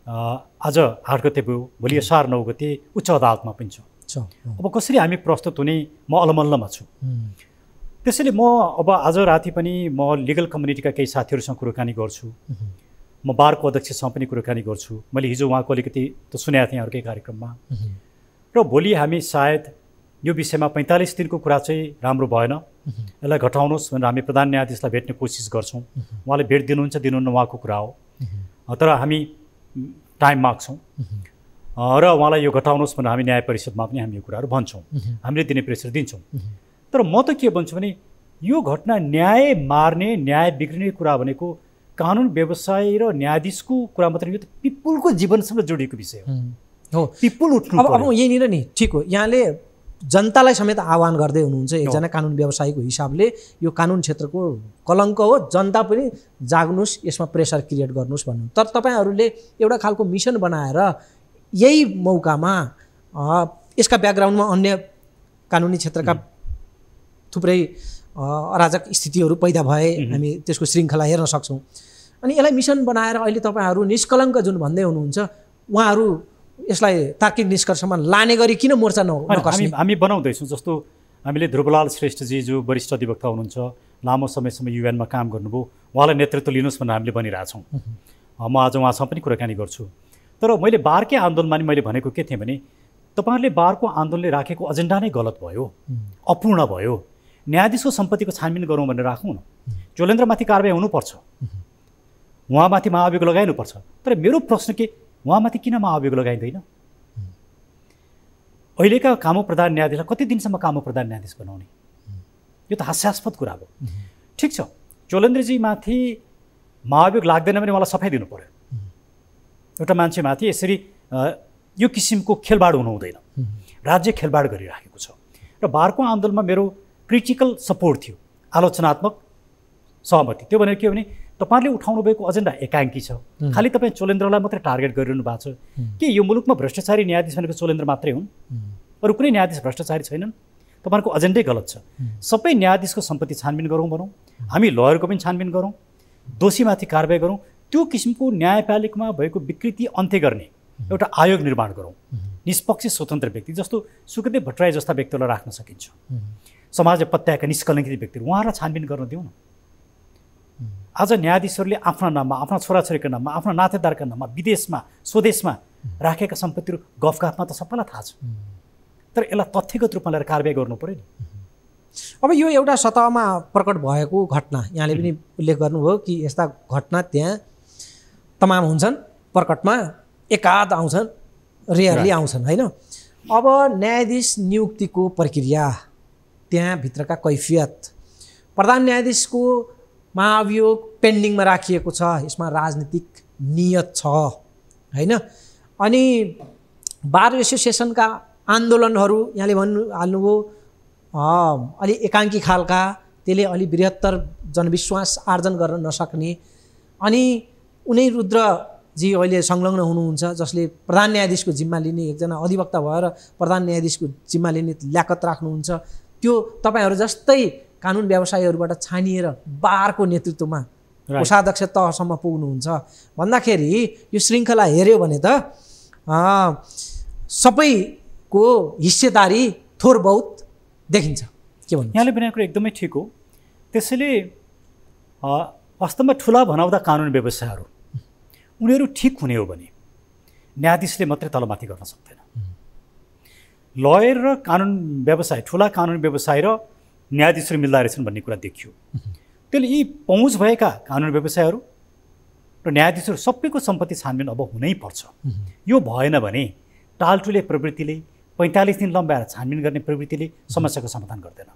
आज 8 गते भयो, भोलि असार 9 गते उच्च अदालतमा पनि छ। अब कसरी हामी प्रस्तुत हुने म अलमल्लमा छु। त्यसैले म अब आज राति पनि म लिगल कम्युनिटीका केही साथीहरूसँग कुराकानी गर्छु, म बारको अध्यक्षसँग पनि कुराकानी गर्छु। मैले हिजो उहाँको अलिकति त सुनेको थिएँ अर्कै कार्यक्रममा। र भोलि हामी सायद यो विषयमा 45 दिनको कुरा चाहिँ राम्रो भएन, यसलाई घटाउनुहोस् भनेर हामी प्रधान न्यायाधीशलाई भेट्ने कोसिस गर्छौँ। उहाँले भेट दिनुहुन्छ दिनुहुन्न उहाँको कुरा हो, तर हामी टाइम माग्छौँ र उहाँलाई यो घटाउनुहोस् भनेर हामी न्याय परिषदमा पनि हामी यो कुराहरू भन्छौँ, हामीले दिने प्रेसर दिन्छौँ। तर म त के भन्छु भने यो घटना न्याय मार्ने, न्याय बिग्रिने कुरा भनेको कानुन व्यवसाय र न्यायाधीशको कुरा मात्रै, यो त पिपुलको जीवनसँग जोडिएको विषय हो। पिपुल उठ्नु पर्यो। अब यहीँनिर नि ठिक हो, यहाँले जनतालाई समेत आह्वान गर्दै हुनुहुन्छ एकजना कानुन व्यवसायीको हिसाबले, यो कानुन क्षेत्रको कलङ्क हो, जनता पनि जाग्नुहोस्, यसमा प्रेसर क्रिएट गर्नुहोस् भन्नु। तर तपाईँहरूले एउटा खालको मिसन बनाएर यही मौकामा यसका ब्याकग्राउन्डमा अन्य कानुनी क्षेत्रका थुप्रै अराजक स्थितिहरू पैदा भए हामी त्यसको श्रृङ्खला हेर्न सक्छौँ। अनि यसलाई मिसन बनाएर अहिले तपाईँहरू निष्कलङ्क जुन भन्दै हुनुहुन्छ, उहाँहरू यसलाई तार्किक निष्कर्षमा लाने गरी किन मोर्चा नकस्ने? हामी बनाउँदैछौँ। जस्तो हामीले ध्रुवलाल श्रेष्ठजी जो वरिष्ठ अधिवक्ता हुनुहुन्छ, लामो समयसम्म युएनमा काम गर्नुभयो, उहाँलाई नेतृत्व लिनुहोस् भनेर हामीले भनिरहेछौँ। म आज उहाँसँग पनि कुराकानी गर्छु। तर मैले बारकै आन्दोलनमा नि मैले भनेको के थिएँ भने तपाईँहरूले बारको आन्दोलनले राखेको एजेन्डा नै गलत भयो, अपूर्ण भयो। न्यायाधीशको सम्पत्तिको छानबिन गरौँ भनेर राखौँ न। चोलेन्द्रमाथि कारबाही हुनुपर्छ, उहाँमाथि महाभियोग लगाइनुपर्छ। तर मेरो प्रश्न के, उहाँमाथि किन महाभियोग लगाइँदैन? अहिलेका कामु प्रधान न्यायाधीशलाई कति दिनसम्म कामु प्रधान न्यायाधीश बनाउने? यो त हास्यास्पद कुरा हो। ठिक छ, चोलेन्द्रजीमाथि महाभियोग लाग्दैन भने उहाँलाई सफाइ दिनु पर्यो। एउटा मान्छेमाथि यसरी यो किसिमको खेलबाड हुनु हुँदैन। राज्य खेलबाड गरिराखेको छ। र बारको आन्दोलनमा मेरो क्रिटिकल सपोर्ट थियो, आलोचनात्मक सहमति। त्यो भनेर के हो भने तपाईँहरूले उठाउनु भएको एजेन्डा एकाङ्की छ। खालि तपाईँ चोलेन्द्रलाई मात्रै टार्गेट गरिरहनु भएको छ। के यो मुलुकमा भ्रष्टाचारी न्यायाधीश भनेको चोलेन्द्र मात्रै हुन्? अरू कुनै न्यायाधीश भ्रष्टाचारी छैनन्? तपाईँहरूको एजेन्डै गलत छ। सबै न्यायाधीशको सम्पत्ति छानबिन गरौँ भनौँ, हामी लयरको पनि छानबिन गरौँ, दोषीमाथि कारबाही गरौँ, त्यो किसिमको न्यायपालिकामा भएको विकृति अन्त्य गर्ने एउटा आयोग निर्माण गरौँ। निष्पक्ष स्वतन्त्र व्यक्ति जस्तो सुखदेव भट्टराई जस्ता व्यक्तिलाई राख्न सकिन्छ। समाजले पत्याएका निष्कलङ्कित व्यक्तिहरू, उहाँहरूलाई छानबिन गर्न दिउँ न। आज न्यायाधीशहरूले आफ्ना नाममा, आफ्ना छोराछोरीको नाममा, आफ्ना नातेदारका नाममा विदेशमा स्वदेशमा राखेका सम्पत्तिहरू गफगाफमा त सबैलाई थाहा छ। तर यसलाई तथ्यगत रूपमा लिएर कारबाही गर्नु पऱ्यो नि। अब यो एउटा सतहमा प्रकट भएको घटना, यहाँले पनि उल्लेख गर्नुभयो कि यस्ता घटना त्यहाँ तमाम हुन्छन्, प्रकटमा एकाध आउँछन्, रेयरली आउँछन् होइन। अब न्यायाधीश नियुक्तिको प्रक्रिया, त्यहाँभित्रका कैफियत, प्रधान न्यायाधीशको महाभियोग पेन्डिङमा राखिएको छ, यसमा राजनीतिक नियत छ होइन। अनि बार एसोसिएसनका आन्दोलनहरू यहाँले भन्नुभयो अलि एकाङ्की खालका, त्यसले अलि बृहत्तर जनविश्वास आर्जन गर्न नसक्ने। अनि उनी रुद्रजी अहिले संलग्न हुनुहुन्छ, जसले प्रधान न्यायाधीशको जिम्मा लिने, एकजना अधिवक्ता भएर प्रधान न्यायाधीशको जिम्मा लिने ल्याकत राख्नुहुन्छ। त्यो तपाईँहरू जस्तै कानुन व्यवसायीहरूबाट छानिएर बारको नेतृत्वमा कोषाध्यक्ष तहसम्म पुग्नुहुन्छ भन्दाखेरि यो श्रृङ्खला हेऱ्यो भने त सबैको हिस्सेदारी थोर बहुत देखिन्छ। के भन्नु? यहाँले भनेको एकदमै ठिक हो। त्यसैले वास्तवमा ठुला भनाउँदा कानुन व्यवसायहरू उनीहरू ठिक हुने हो भने न्यायाधीशले मात्रै तलमाथि गर्न सक्दैन। लयर र कानुन व्यवसाय, ठुला कानुन व्यवसाय र न्यायाधीशहरू मिल्दा रहेछन् भन्ने कुरा देखियो। त्यसले यी पहुँच भएका कानुन व्यवसायहरू र न्यायाधीशहरू सबैको सम्पत्ति छानबिन अब हुनै पर्छ। यो भएन भने टालटुले प्रवृत्तिले 45 दिन लम्बाएर छानबिन गर्ने प्रवृत्तिले समस्याको समाधान गर्दैन।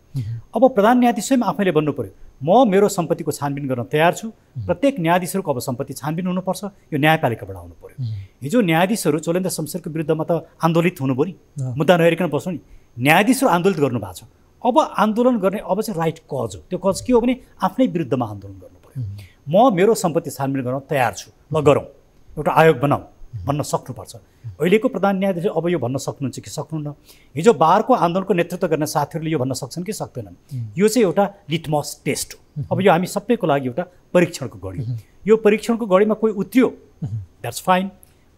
अब प्रधान न्यायाधीश स्वयं आफैले भन्नु पर्यो, म मेरो सम्पत्तिको छानबिन गर्न तयार छु। प्रत्येक न्यायाधीशहरूको अब सम्पत्ति छानबिन हुनुपर्छ, यो न्यायपालिकाबाट आउनु पर्यो। हिजो न्यायाधीशहरू चोलेन्द्र शमशेरको विरुद्धमा त आन्दोलित हुनु भयो नि, मुद्दा नहेरिकन बस्नु नि। न्यायाधीशहरू आन्दोलित गर्नु भएको छ। अब आन्दोलन गर्ने अब चाहिँ राइट कज हो। त्यो कज के हो भने आफ्नै विरुद्धमा आन्दोलन गर्नु पर्यो। म मेरो सम्पत्ति छानबिन गर्न तयार छु, ल गरौँ, एउटा आयोग बनाऊ भन्न सक्नुपर्छ। अहिलेको प्रधान न्यायाधीश अब यो भन्न सक्नुहुन्छ कि सक्नुहुन्न? हिजो बारको आन्दोलनको नेतृत्व गर्ने साथीहरूले यो भन्न सक्छन् कि सक्दैनन्? यो चाहिँ एउटा लिटमस टेस्ट हो। अब यो हामी सबैको लागि एउटा परीक्षणको गढी हो। यो परीक्षणको गढीमा कोही उत्रियो, द्याट्स फाइन।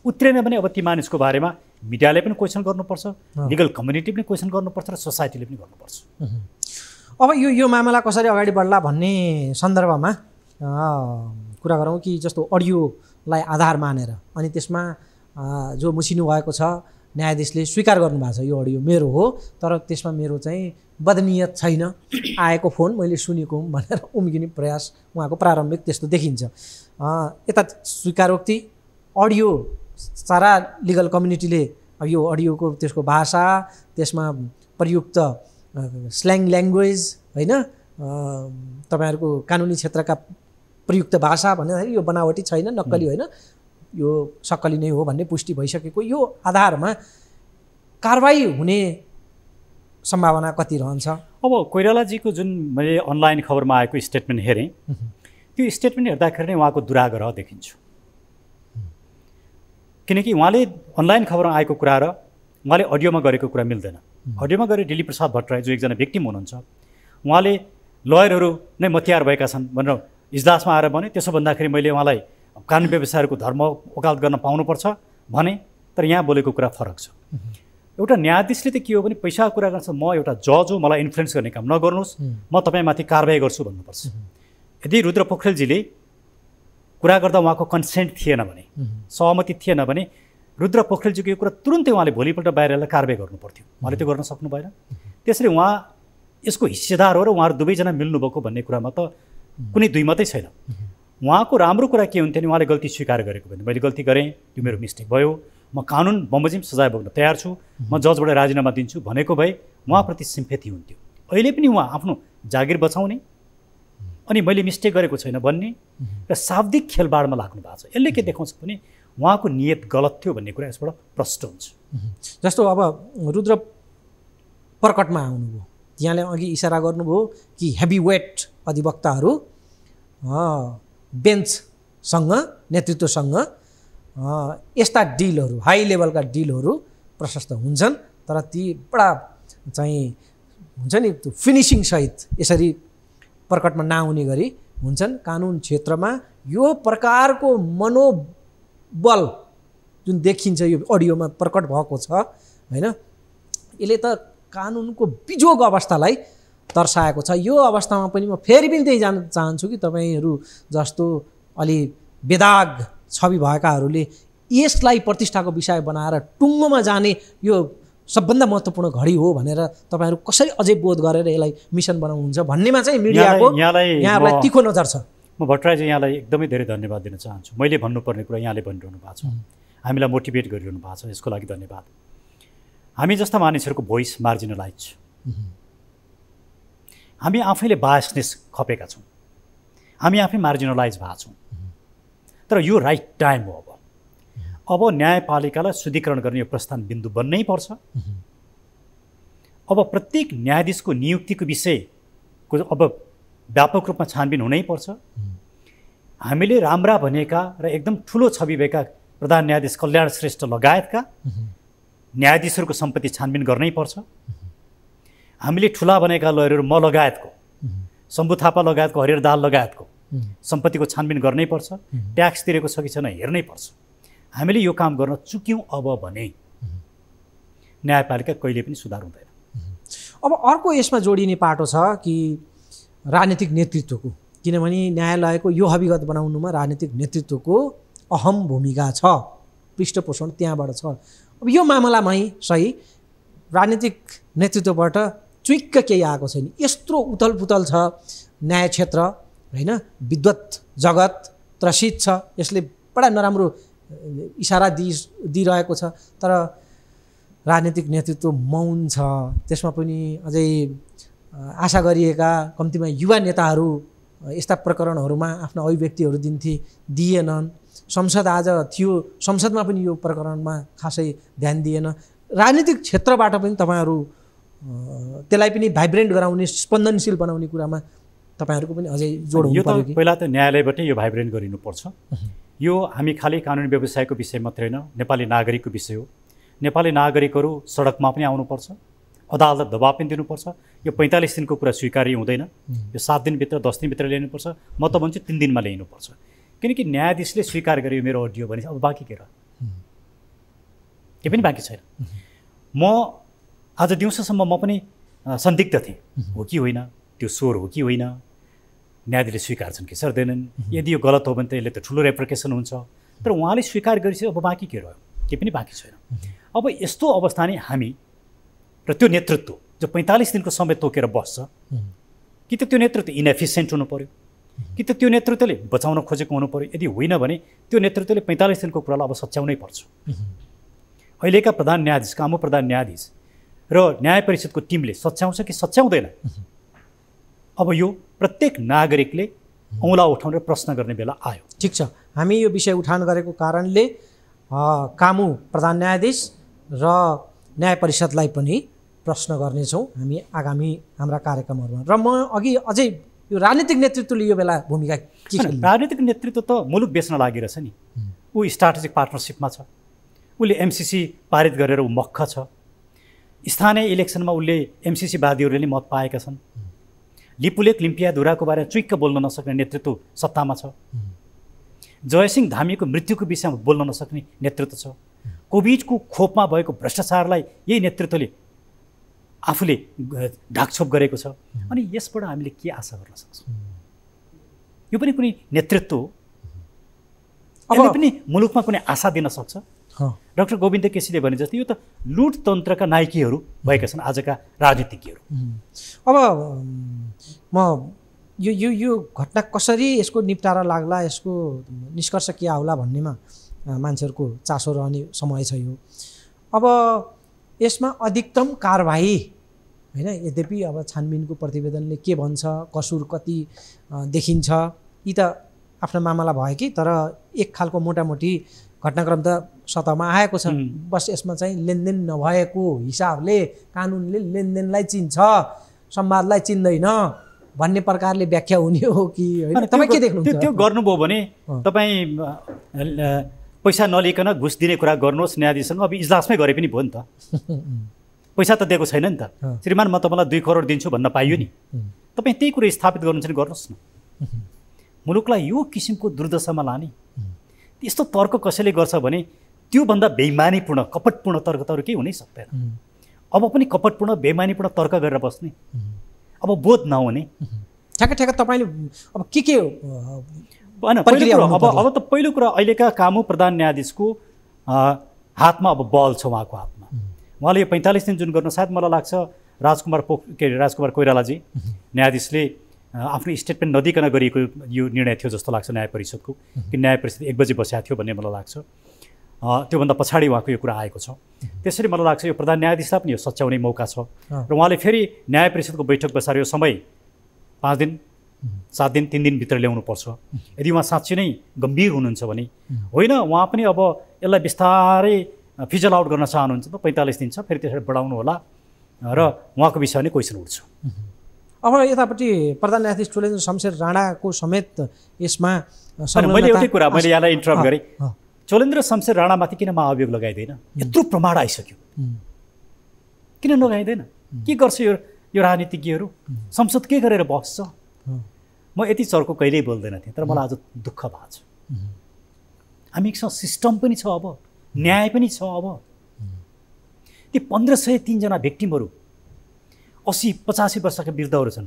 उत्रेन भने अब ती मानिसको बारेमा मिडियाले पनि क्वेसन गर्नुपर्छ, लिगल कम्युनिटी पनि क्वेसन गर्नुपर्छ र सोसाइटीले पनि गर्नुपर्छ। अब यो मामला कसरी अगाडि बढ्ला भन्ने सन्दर्भमा कुरा गरौँ कि जस्तो अडियोलाई आधार मानेर अनि त्यसमा जो मुसिनु भएको छ, न्यायाधीशले स्वीकार गर्नुभएको छ यो अडियो मेरो हो, तर त्यसमा मेरो चाहिँ बदनियत छैन, आएको फोन मैले सुनेको हुँ भनेर उम्किने प्रयास उहाँको प्रारम्भिक त्यस्तो देखिन्छ। यता स्वीकारोक्ति अडियो, सारा लिगल कम्युनिटीले अब यो अडियोको त्यसको भाषा, त्यसमा प्रयुक्त स्ल्याङ ल्याङ्ग्वेज होइन, तपाईँहरूको कानुनी क्षेत्रका प्रयुक्त भाषा भन्दाखेरि यो बनावटी छैन, नक्कली होइन, यो सक्कली नै हो भन्ने पुष्टि भइसकेको यो आधारमा कारबाही हुने सम्भावना कति रहन्छ? अब कोइरालाजीको जुन मैले अनलाइन खबरमा आएको स्टेटमेन्ट हेरेँ, त्यो स्टेटमेन्ट हेर्दाखेरि नै उहाँको दुराग्रह देखिन्छ। किनकि उहाँले अनलाइन खबरमा आएको कुरा र उहाँले अडियोमा गरेको कुरा मिल्दैन। अडियोमा गरे दिलीप प्रसाद भट्टराई जो एकजना व्यक्ति हुनुहुन्छ, उहाँले लयरहरू नै मतियार भएका छन् भनेर इजलासमा आएर भने, त्यसो भन्दाखेरि मैले उहाँलाई कानुन व्यवसायहरूको धर्म वकालत गर्न पाउनुपर्छ भने, तर यहाँ बोलेको कुरा फरक छ। एउटा न्यायाधीशले त के हो भने पैसाको कुरा गर्छ, म एउटा जज हो, मलाई इन्फ्लुएन्स गर्ने काम नगर्नुहोस्, म तपाईँमाथि कारबाही गर्छु भन्नुपर्छ। यदि रुद्र पोखरेलजीले कुरा गर्दा उहाँको कन्सेन्ट थिएन भने, सहमति थिएन भने, रुद्र पोखरेलजीको यो कुरा तुरुन्तै उहाँले भोलिपल्ट बाहिरलाई कारबाही गर्नु पर्थ्यो। उहाँले त्यो गर्न सक्नु भएन। त्यसरी उहाँ यसको हिस्सेदार हो र उहाँहरू दुवैजना मिल्नुभएको भन्ने कुरामा त कुनै दुई मात्रै छैन। उहाँको राम्रो कुरा के हुन्थ्यो भने उहाँले गल्ती स्वीकार गरेको भने, मैले गल्ती गरेँ, यो मेरो मिस्टेक भयो, म कानुन बमोजिम सजाय भोग्न तयार छु, म जजबाट राजीनामा दिन्छु भनेको भए उहाँप्रति सिम्पेथी हुन्थ्यो। अहिले पनि उहाँ आफ्नो जागिर बचाउने अनि मैले मिस्टेक गरेको छैन भन्ने र शाब्दिक खेलबाडमा लाग्नु भएको छ। यसले के देखाउँछ भने उहाँको नियत गलत थियो भन्ने कुरा यसबाट प्रष्ट हुन्छ। जस्तो अब रुद्र प्रकटमा आउनुभयो, यहाँले अघि इसारा गर्नुभयो कि हेभी वेट अधिवक्ताहरू बेन्चसँग नेतृत्वसँग यस्ता डिलहरू, हाई लेभलका डिलहरू प्रशस्त हुन्छन्, तर ती बडा चाहिँ हुन्छ नि त्यो फिनिसिङ सहित यसरी प्रकटमा नआउने गरी हुन्छन्। कानुन क्षेत्रमा यो प्रकारको मनोबल जुन देखिन्छ यो अडियोमा प्रकट भएको छ हैन, यसले त कानुनको बिजोग अवस्थालाई दर्शाएको छ। यो अवस्थामा पनि म फेरि पनि त्यही जान चाहन्छु कि तपाईँहरू जस्तो अलि बेदाग छवि भएकाहरूले यसलाई प्रतिष्ठाको विषय बनाएर टुङ्गोमा जाने यो सबभन्दा महत्त्वपूर्ण घडी हो भनेर तपाईँहरू कसरी अझै बोध गरेर यसलाई मिसन बनाउनुहुन्छ भन्नेमा चाहिँ मिडियाको यहाँहरूलाई तीखो नजर छ। म भट्टराईजी यहाँलाई एकदमै धेरै धन्यवाद दिन चाहन्छु। मैले भन्नुपर्ने कुरा यहाँले भनिरहनु भएको छ, हामीलाई मोटिभेट गरिरहनु भएको छ, यसको लागि धन्यवाद। हामी जस्ता मानिसहरूको भोइस मार्जिनलाइज छ, हामी आफैले बायसनेस खपेका छौँ, हामी आफै मार्जिनलाइज भएको छौँ। तर यो राइट टाइम हो। अब न्यायपालिकालाई शुद्धिकरण गर्ने यो प्रस्थान बिन्दु बन्नै पर्छ। अब प्रत्येक न्यायाधीशको नियुक्तिको विषयको अब व्यापक रूपमा छानबिन हुनैपर्छ। हामीले राम्रा भनेका र एकदम ठुलो छवि भएका प्रधान न्यायाधीश कल्याण श्रेष्ठ लगायतका न्यायाधीशहरूको सम्पत्ति छानबिन गर्नै पर्छ। हामीले ठुला भनेका लयरहरू म लगायतको, शम्भु थापा लगायतको, हरिहर दाहाल लगायतको सम्पत्तिको छानबिन गर्नै पर्छ। ट्याक्स तिरेको छ कि छैन हेर्नै पर्छ। हामीले यो काम गर्न चुक्यौँ अब भने न्यायपालिका कहिले पनि सुधार हुँदैन। अब अर्को यसमा जोडिने पाटो छ कि राजनीतिक नेतृत्वको, किनभने न्यायालयको यो हविगत बनाउनुमा राजनीतिक नेतृत्वको अहम भूमिका छ, पृष्ठपोषण त्यहाँबाट छ। अब यो मामलामै सही राजनीतिक नेतृत्वबाट चुइक्क केही आएको छैन। यत्रो उथलपुथल छ न्याय क्षेत्र होइन, विद्वत जगत त्रसित छ, यसले बडा नराम्रो इसारा दिइरहेको छ, तर राजनीतिक नेतृत्व मौन छ। त्यसमा पनि अझै आशा गरिएका कम्तीमा युवा नेताहरू यस्ता प्रकरणहरूमा आफ्ना अभिव्यक्तिहरू दिएनन्। संसद आज थियो, संसदमा पनि यो प्रकरणमा खासै ध्यान दिएन। राजनीतिक क्षेत्रबाट पनि तपाईँहरू त्यसलाई पनि भाइब्रेन्ट गराउने, स्पन्दनशील बनाउने कुरामा तपाईँहरूको पनि अझै जोड हुनु पर्यो कि? पहिला त न्यायालयबाटै यो भाइब्रेन्ट गरिनुपर्छ। यो हामी खालि कानुनी व्यवसायको विषय मात्रै होइन, नेपाली नागरिकको विषय हो। नेपाली नागरिकहरू सडकमा पनि आउनुपर्छ, अदालत दबाब पनि दिनुपर्छ। यो 45 दिनको कुरा स्वीकार्य हुँदैन, यो 7 दिनभित्र 10 दिनभित्र ल्याउनुपर्छ। म त भन्छु 3 दिनमा ल्याउनुपर्छ, किनकि न्यायाधीशले स्वीकार गर्यो मेरो अडियो भने अब बाँकी के र, के पनि बाँकी छैन। म आज दिउँसोसम्म म पनि सन्दिग्ध थिएँ, हो कि होइन, त्यो स्वर हो कि होइन, न्यायाधीशले स्वीकार्छन् कि सर्दैनन्, यदि यो गलत हो भने त यसले त ठुलो रेप्रिकेसन हुन्छ। तर उहाँले स्वीकार गरिसक्यो, अब बाँकी के रह्यो, के पनि बाँकी छैन। अब यस्तो अवस्था नै हामी र त्यो नेतृत्व जो 45 दिनको समय तोकेर बस्छ, कि त त्यो नेतृत्व इनएफिसियन्ट हुनु पर्यो, कि त त्यो नेतृत्वले बचाउन खोजेको हुनु पर्यो। यदि होइन भने त्यो नेतृत्वले 45 दिनको कुरालाई अब सच्याउनै पर्छ। अहिलेका प्रधान न्यायाधीश, कामु प्रधान न्यायाधीश र न्याय परिषदको टिमले सच्याउँछ कि सच्याउँदैन, अब यो प्रत्येक नागरिकले औँला उठाउने प्रश्न गर्ने बेला आयो। ठिक छ, हामी यो विषय उठान गरेको कारणले कामु प्रधान न्यायाधीश र न्याय परिषदलाई पनि प्रश्न गर्नेछौँ हामी आगामी हाम्रा कार्यक्रमहरूमा। र म अघि अझै यो राजनीतिक नेतृत्वले यो बेला भूमिका के खेल्ने? राजनीतिक नेतृत्व त मुलुक बेच्न लागिरहेछ नि, ऊ स्ट्राटेजिक पार्टनरसिपमा छ, उसले एमसिसी पारित गरेर ऊ मक्ख छ, स्थानीय इलेक्सनमा उसले एमसिसी वादीहरूले नै मत पाएका छन्। लिपुलेक लिम्पियाधुराको बारेमा चुइक्क बोल्न नसक्ने नेतृत्व सत्तामा छ। जयसिंह धामीको मृत्युको विषयमा बोल्न नसक्ने नेतृत्व छ। कोभिडको खोपमा भएको भ्रष्टाचारलाई यही नेतृत्वले आफूले ढाकछोप गरेको छ। अनि यसबाट हामीले के आशा गर्न सक्छौँ? यो पनि कुनै नेतृत्व हो। यसले पनि मुलुकमा कुनै आशा दिन सक्छ? डाक्टर गोविन्द केसीले भने जस्तै यो त लुटतन्त्रका नायकीहरू भएका छन् आजका राजनीतिज्ञहरू। अब म यो यो यो घटना कसरी यसको निपटारा लाग्ला, यसको निष्कर्ष के आउला भन्नेमा मान्छेहरूको चासो रहने समय छ यो। अब यसमा अधिकतम कारबाही होइन, यद्यपि अब छानबिनको प्रतिवेदनले के भन्छ, कसुर कति देखिन्छ, यी त आफ्ना मामला भयो कि, तर एक खालको मोटामोटी घटनाक्रम त सतहमा आएको छ। बस यसमा चाहिँ लेनदेन नभएको हिसाबले कानुनले लेनदेनलाई चिन्छ, संवादलाई चिन्दैन भन्ने प्रकारले व्याख्या हुने हो कि होइन? तपाईँ के देख्नुहुन्छ? त्यो गर्नुभयो भने तपाईँ पैसा नलिकन घुस दिने कुरा गर्नुहोस् न्यायाधीशसँग, अब इजलासमै गरे पनि भयो नि त। पैसा त दिएको छैन नि त। श्रीमान म तपाईँलाई 2 करोड दिन्छु भन्न पाइयो नि। तपाईँ त्यही कुरो स्थापित गर्नुहुन्छ भने गर्नुहोस् न। मुलुकलाई यो किसिमको दुर्दशामा लाने यस्तो तर्क कसैले गर्छ भने त्योभन्दा बेइमानीपूर्ण कपटपूर्ण तर्क त अरू केही हुनै सक्दैन। अब पनि कपटपूर्ण बेइमानीपूर्ण तर्क गरेर बस्ने, अब बोध नहुने। ठ्याक्क तपाईँले अब के होइन, अब त पहिलो कुरा अहिलेका कामु प्रधान न्यायाधीशको हातमा अब बल छ, उहाँको हातमा। उहाँले यो 45 दिन जुन गर्नु, सायद मलाई लाग्छ राजकुमार कोइरालाजी न्यायाधीशले आफ्नो स्टेटमेन्ट नदिकन गरिएको यो निर्णय थियो जस्तो लाग्छ न्याय परिषदको, कि न्याय परिषद 1 बजी बसेको थियो भन्ने मलाई लाग्छ। त्योभन्दा पछाडि उहाँको यो कुरा आएको छ। त्यसरी मलाई लाग्छ यो प्रधान न्यायाधीशलाई पनि यो सच्याउने मौका छ। र उहाँले फेरि न्याय परिषदको बैठक बसाएर यो समय 5 दिन 7 दिन 3 दिनभित्र ल्याउनुपर्छ। यदि उहाँ साँच्चै नै गम्भीर हुनुहुन्छ भने, होइन उहाँ पनि अब यसलाई बिस्तारै फिजल आउट गर्न चाहनुहुन्छ त 45 दिन छ, फेरि त्यसरी बढाउनु होला र उहाँको विषय नै क्वेसन उठ्छ। अब यतापट्टि प्रधान न्यायाधीश चोलेन्द्र शमशेर राणाको समेत यसमा मैले एउटै कुरा मैले यहाँलाई इन्टरप्ट गरेँ। चोलेन्द्र शमशेर राणामाथि किन महाअभियोग लगाइँदैन? यत्रो प्रमाण आइसक्यो, किन लगाइँदैन? के गर्छ यो राजनीतिज्ञहरू? संसद के गरेर बस्छ? म यति चर्को कहिल्यै बोल्दैन थिएँ, तर मलाई आज दुःख भएको छ। हामीसँग सिस्टम पनि छ, अब न्याय पनि छ। अब ती 1503 जना भिक्टिमहरू 80-85 वर्षका वृद्धहरू छन्।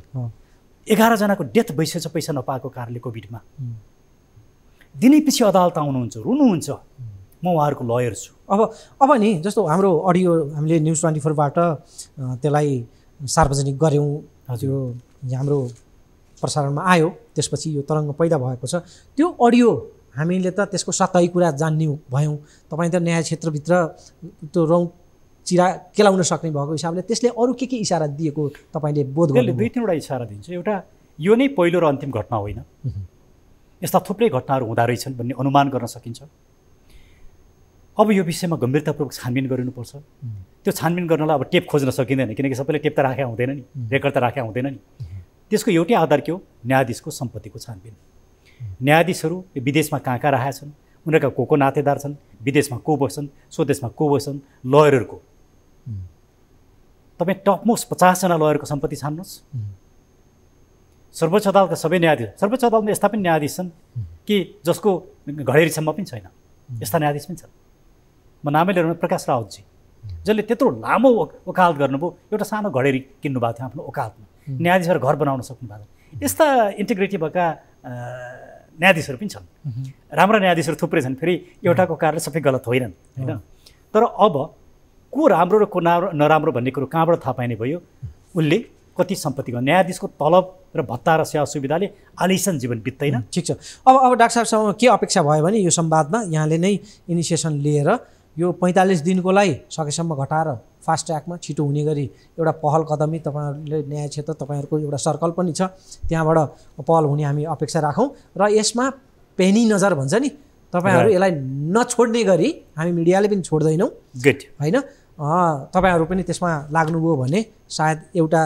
11 जनाको डेथ भइसकेछ पैसा नपाएको कारणले कोभिडमा। दिनैपछि अदालत आउनुहुन्छ, रुनुहुन्छ। म उहाँहरूको लयर छु। अब नि जस्तो हाम्रो अडियो हामीले न्युज 24बाट त्यसलाई सार्वजनिक गऱ्यौँ, त्यो हाम्रो प्रसारणमा आयो, त्यसपछि यो तरङ्ग पैदा भएको छ। त्यो अडियो हामीले त त्यसको सतही कुरा जान्ने भयौँ। तपाईँ त न्याय क्षेत्रभित्र त्यो रौँ चिरा केलाउन सक्ने भएको हिसाबले त्यसले अरू के इसारा दिएको तपाईँले बोध गर्नु? 2-3वटा इसारा दिन्छ। एउटा, यो नै पहिलो र अन्तिम घटना होइन, यस्ता थुप्रै घटनाहरू हुँदो रहेछन् भन्ने अनुमान गर्न सकिन्छ। अब यो विषयमा गम्भीरतापूर्वक छानबिन गरिनुपर्छ। त्यो छानबिन गर्नलाई अब टेप खोज्न सकिँदैन, किनकि सबैले टेप त राखेका हुँदैन नि, रेकर्ड त राखेका हुँदैन नि। त्यसको एउटै आधार के हो? न्यायाधीशको सम्पत्तिको छानबिन। न्यायाधीशहरू विदेशमा कहाँ कहाँ राखेका छन्, उनीहरूका को नातेदार छन्, विदेशमा को बस्छन्, स्वदेशमा को बस्छन्, लयरहरूको तपाईँ टपमोस्ट 50 जना लयरको सम्पत्ति छान्नुहोस्। सर्वोच्च अदालतका सबै न्यायाधीश, सर्वोच्च अदालतमा यस्ता पनि न्यायाधीश छन् कि जसको घडेरीसम्म पनि छैन, यस्ता न्यायाधीश पनि छन्। म नामै लिएर प्रकाश रावतजी, जसले त्यत्रो लामो वकालत गर्नुभयो, एउटा सानो घडेरी किन्नुभएको थियो आफ्नो वकालतमा, न्यायाधीशहरू घर बनाउन सक्नु भएको। यस्ता इन्टिग्रिटी भएका न्यायाधीशहरू पनि छन्। राम्रा न्यायाधीशहरू थुप्रै छन्, फेरि एउटाको कारणले सबै गलत होइनन् होइन। तर अब को राम्रो र को नराम्रो भन्ने कुरो कहाँबाट थाहा पाइने भयो? उसले कति सम्पत्ति गर्छ। न्यायाधीशको तलब र भत्ता र सेवा सुविधाले आलिसन जीवन बित्दैन। ठिक छ। अब डाक्टर साहबसँग के अपेक्षा भयो भने यो संवादमा यहाँले नै इनिसिएसन लिएर यो 45 दिनकोलाई सकेसम्म घटाएर फास्ट ट्र्याकमा छिटो हुने गरी एउटा पहल कदमी तपाईँहरूले न्याय क्षेत्र तपाईँहरूको एउटा सर्कल पनि छ, त्यहाँबाट पहल हुने हामी अपेक्षा राखौँ। र यसमा पेनी नजर भन्छ नि, तपाईँहरू यसलाई नछोड्ने गरी हामी मिडियाले पनि छोड्दैनौँ होइन। तपाईँहरू पनि त्यसमा लाग्नुभयो भने सायद एउटा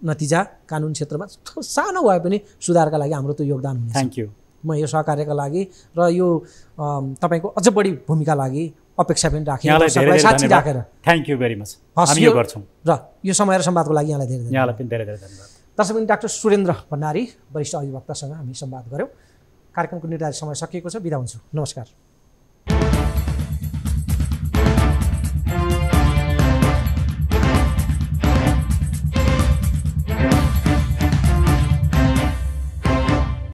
नतिजा कानुन क्षेत्रमा सानो भए पनि सुधारका लागि हाम्रो त योगदान हुनेछ। Thank you. म यो सहकार्यका लागि र यो तपाईँको अझ बढी भूमिका लागि अपेक्षा पनि राखेँ, साथी राखेर। Thank you very much. हामी यो गर्छौँ र यो समय र संवादको लागि यहाँलाई धेरै यहाँलाई पनि धेरै धेरै धन्यवाद। दर्शकबिन डाक्टर सुरेन्द्र भण्डारी वरिष्ठ अधिवक्तासँग हामी संवाद गऱ्यौँ। कार्यक्रमको निर्धारित समय सकिएको छ, बिदा हुन्छु, नमस्कार।